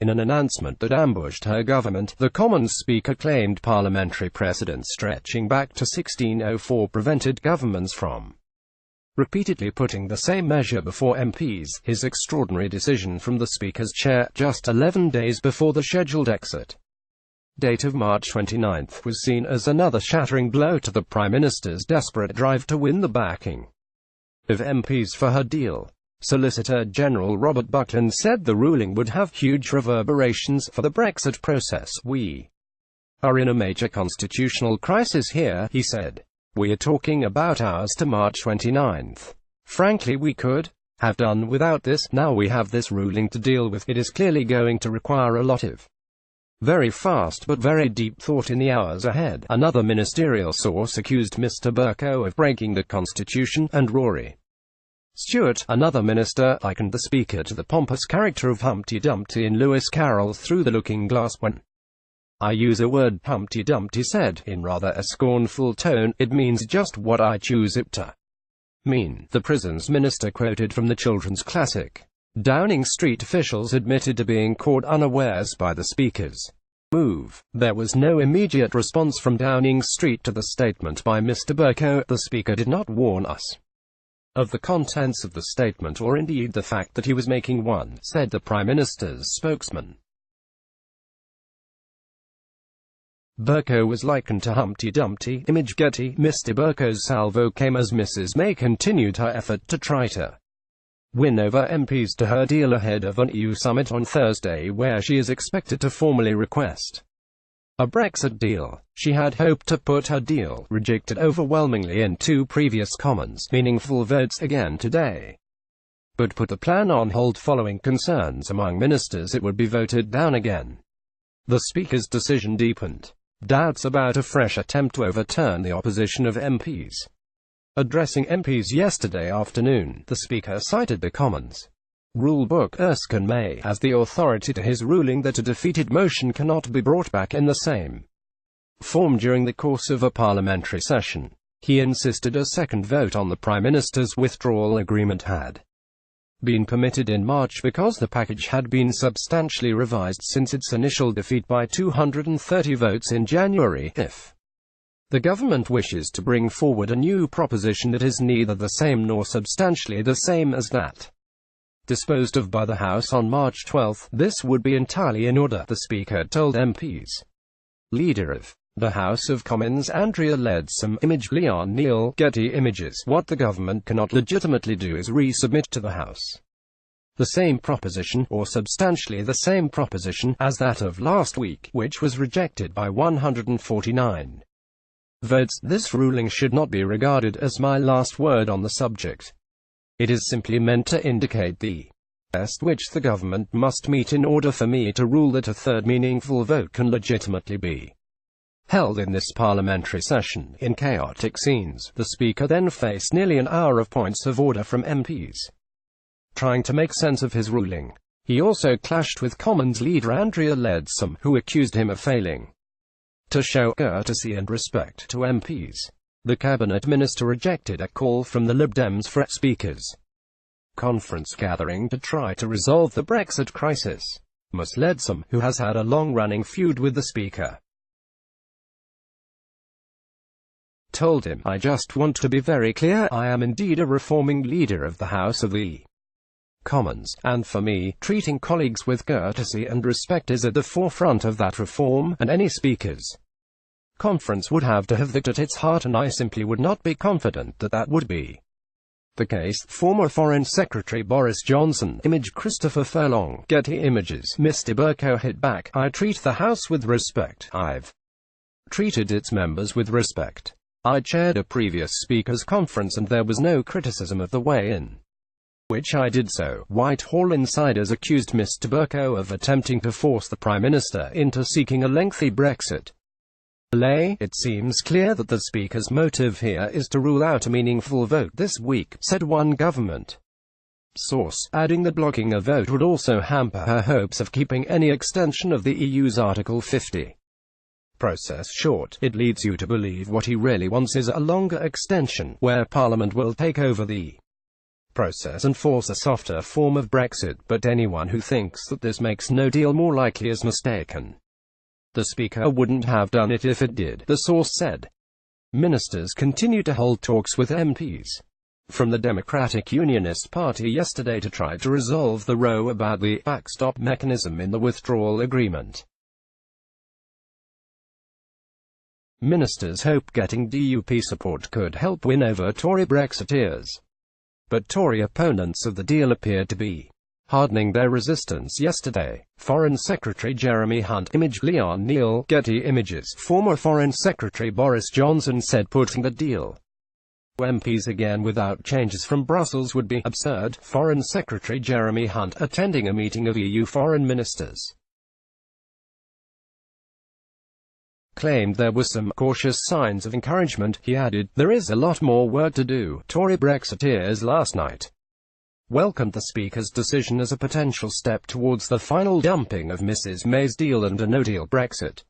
In an announcement that ambushed her government, the Commons Speaker claimed parliamentary precedent stretching back to 1604 prevented governments from repeatedly putting the same measure before MPs. His extraordinary decision from the Speaker's chair, just 11 days before the scheduled exit date of March 29, was seen as another shattering blow to the Prime Minister's desperate drive to win the backing of MPs for her deal. Solicitor General Robert Buckland said the ruling would have huge reverberations for the Brexit process. "We are in a major constitutional crisis here," he said. "We are talking about hours to March 29th. Frankly, we could have done without this. Now we have this ruling to deal with. It is clearly going to require a lot of very fast but very deep thought in the hours ahead." Another ministerial source accused Mr Bercow of breaking the Constitution, and Rory Stewart, another minister, likened the Speaker to the pompous character of Humpty Dumpty in Lewis Carroll's Through the Looking Glass. "When I use a word," Humpty Dumpty said, in rather a scornful tone, "it means just what I choose it to mean." The prisons minister quoted from the children's classic. Downing Street officials admitted to being caught unawares by the Speaker's move. There was no immediate response from Downing Street to the statement by Mr Bercow. "The Speaker did not warn us of the contents of the statement, or indeed the fact that he was making one," said the Prime Minister's spokesman. Bercow was likened to Humpty Dumpty. Image Getty. Mr Bercow's salvo came as Mrs May continued her effort to try to win over MPs to her deal ahead of an EU summit on Thursday, where she is expected to formally request a Brexit deal. She had hoped to put her deal, rejected overwhelmingly in 2 previous Commons, meaningful votes again today, but put the plan on hold following concerns among ministers it would be voted down again. The Speaker's decision deepened doubts about a fresh attempt to overturn the opposition of MPs. Addressing MPs yesterday afternoon, the Speaker cited the Commons rule book Erskine May as the authority to his ruling that a defeated motion cannot be brought back in the same form during the course of a parliamentary session. He insisted a second vote on the Prime Minister's withdrawal agreement had been permitted in March because the package had been substantially revised since its initial defeat by 230 votes in January. If the government wishes to bring forward a new proposition that is neither the same nor substantially the same as that disposed of by the House on March 12, this would be entirely in order, the Speaker told MPs. Leader of the House of Commons Andrea Leadsom. Image Leon Neal. Getty Images. What the government cannot legitimately do is resubmit to the House the same proposition, or substantially the same proposition, as that of last week, which was rejected by 149 votes. This ruling should not be regarded as my last word on the subject. It is simply meant to indicate the test which the government must meet in order for me to rule that a third meaningful vote can legitimately be held in this parliamentary session. In chaotic scenes, the Speaker then faced nearly an hour of points of order from MPs trying to make sense of his ruling. He also clashed with Commons leader Andrea Leadsom, who accused him of failing to show courtesy and respect to MPs. The cabinet minister rejected a call from the Lib Dems for a Speaker's conference gathering to try to resolve the Brexit crisis. Ms Leadsom, who has had a long-running feud with the Speaker, told him, "I just want to be very clear, I am indeed a reforming leader of the House of the Commons, and for me, treating colleagues with courtesy and respect is at the forefront of that reform, and any Speaker's conference would have to have that at its heart, and I simply would not be confident that that would be the case." Former Foreign Secretary Boris Johnson. Image Christopher Furlong. Getty Images. Mr Bercow hit back, "I treat the House with respect. I've treated its members with respect. I chaired a previous Speakers' conference and there was no criticism of the way in which I did so." Whitehall insiders accused Mr Bercow of attempting to force the Prime Minister into seeking a lengthy Brexit delay. "It seems clear that the Speaker's motive here is to rule out a meaningful vote this week," said one government source, adding that blocking a vote would also hamper her hopes of keeping any extension of the EU's Article 50 process short. "It leads you to believe what he really wants is a longer extension, where Parliament will take over the process and force a softer form of Brexit, but anyone who thinks that this makes no deal more likely is mistaken. The Speaker wouldn't have done it if it did, the source said. Ministers continue to hold talks with MPs from the Democratic Unionist Party yesterday to try to resolve the row about the backstop mechanism in the withdrawal agreement. Ministers hope getting DUP support could help win over Tory Brexiteers. But Tory opponents of the deal appeared to be hardening their resistance yesterday. Foreign Secretary Jeremy Hunt, image Leon Neal, Getty Images. Former Foreign Secretary Boris Johnson said putting the deal to MPs again without changes from Brussels would be absurd. Foreign Secretary Jeremy Hunt, attending a meeting of EU foreign ministers, claimed there were some cautious signs of encouragement. He added, "There is a lot more work to do." Tory Brexiteers last night welcomed the Speaker's decision as a potential step towards the final dumping of Mrs May's deal and a no-deal Brexit.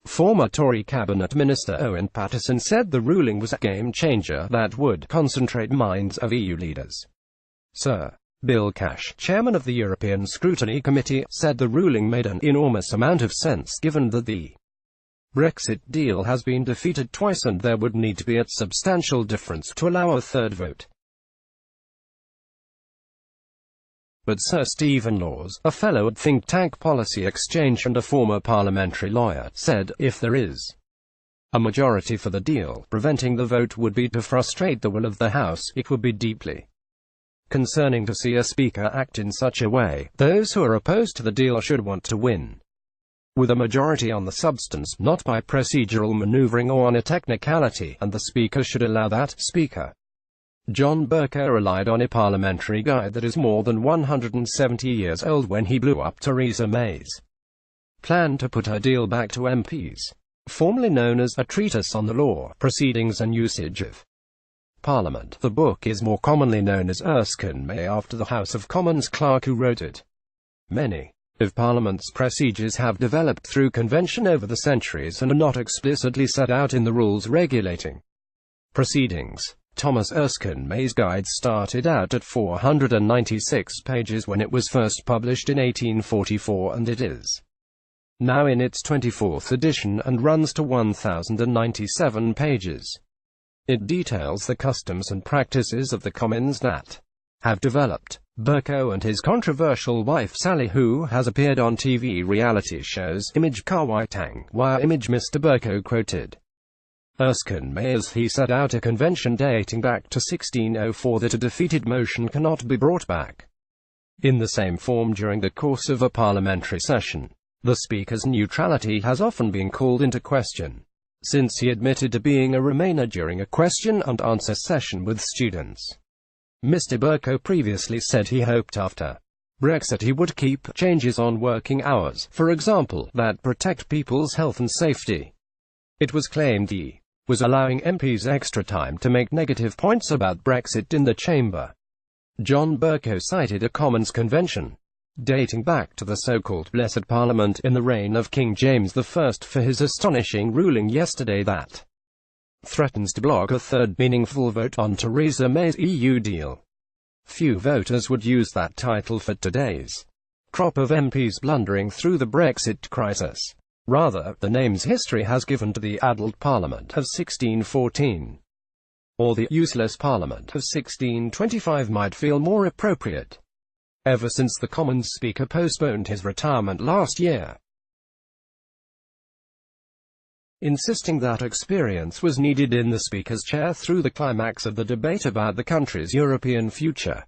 Former Tory Cabinet Minister Owen Paterson said the ruling was a game-changer that would concentrate minds of EU leaders. Sir Bill Cash, chairman of the European Scrutiny Committee, said the ruling made an enormous amount of sense given that the Brexit deal has been defeated twice and there would need to be a substantial difference to allow a third vote. But Sir Stephen Laws, a fellow at think tank Policy Exchange and a former parliamentary lawyer, said, if there is a majority for the deal, preventing the vote would be to frustrate the will of the House. It would be deeply concerning to see a Speaker act in such a way. Those who are opposed to the deal should want to win with a majority on the substance, not by procedural maneuvering or on a technicality, and the Speaker should allow that. Speaker John Bercow relied on a parliamentary guide that is more than 170 years old when he blew up Theresa May's plan to put her deal back to MPs, formerly known as A Treatise on the Law, Proceedings and Usage of Parliament. The book is more commonly known as Erskine May after the House of Commons clerk who wrote it. Many of Parliament's procedures have developed through convention over the centuries and are not explicitly set out in the rules regulating proceedings. Thomas Erskine May's guide started out at 496 pages when it was first published in 1844, and it is now in its 24th edition and runs to 1,097 pages. It details the customs and practices of the Commons that have developed. Bercow and his controversial wife Sally, who has appeared on TV reality shows, image Kawai Tang, wire image Mr Bercow quoted Erskine May as he set out a convention dating back to 1604 that a defeated motion cannot be brought back in the same form during the course of a parliamentary session. The Speaker's neutrality has often been called into question since he admitted to being a Remainer during a question-and-answer session with students. Mr Bercow previously said he hoped after Brexit he would keep changes on working hours, for example, that protect people's health and safety. It was claimed he was allowing MPs extra time to make negative points about Brexit in the chamber. John Bercow cited a Commons convention dating back to the so-called Blessed Parliament in the reign of King James I for his astonishing ruling yesterday that threatens to block a third meaningful vote on Theresa May's EU deal. Few voters would use that title for today's crop of MPs blundering through the Brexit crisis. Rather, the names history has given to the adult Parliament of 1614 or the useless Parliament of 1625 might feel more appropriate. Ever since the Commons Speaker postponed his retirement last year, insisting that experience was needed in the Speaker's chair through the climax of the debate about the country's European future.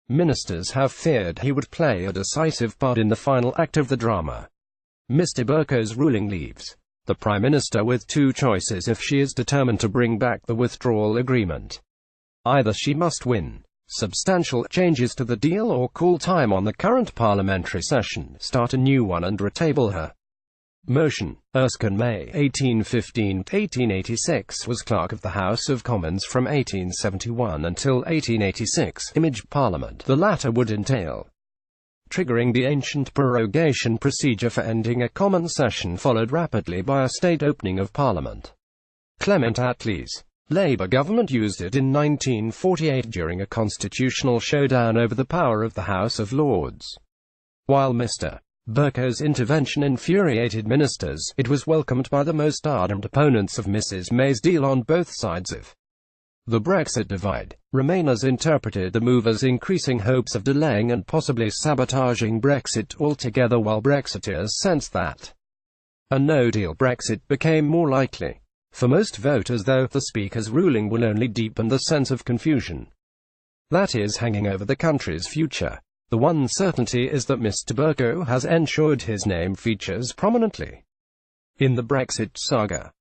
Ministers have feared he would play a decisive part in the final act of the drama. Mr Bercow's ruling leaves the Prime Minister with two choices if she is determined to bring back the withdrawal agreement. Either she must win substantial changes to the deal or call time on the current parliamentary session, start a new one and retable her motion. Erskine May, 1815-1886, was Clerk of the House of Commons from 1871 until 1886, image Parliament. The latter would entail triggering the ancient prorogation procedure for ending a common session followed rapidly by a state opening of Parliament. Clement Attlee's Labour government used it in 1948 during a constitutional showdown over the power of the House of Lords. While Mr. Bercow's intervention infuriated ministers, it was welcomed by the most ardent opponents of Mrs May's deal on both sides of the Brexit divide. Remainers interpreted the move as increasing hopes of delaying and possibly sabotaging Brexit altogether, while Brexiteers sensed that a no-deal Brexit became more likely. For most voters, though, the Speaker's ruling will only deepen the sense of confusion that is hanging over the country's future. The one certainty is that Mr Bercow has ensured his name features prominently in the Brexit saga.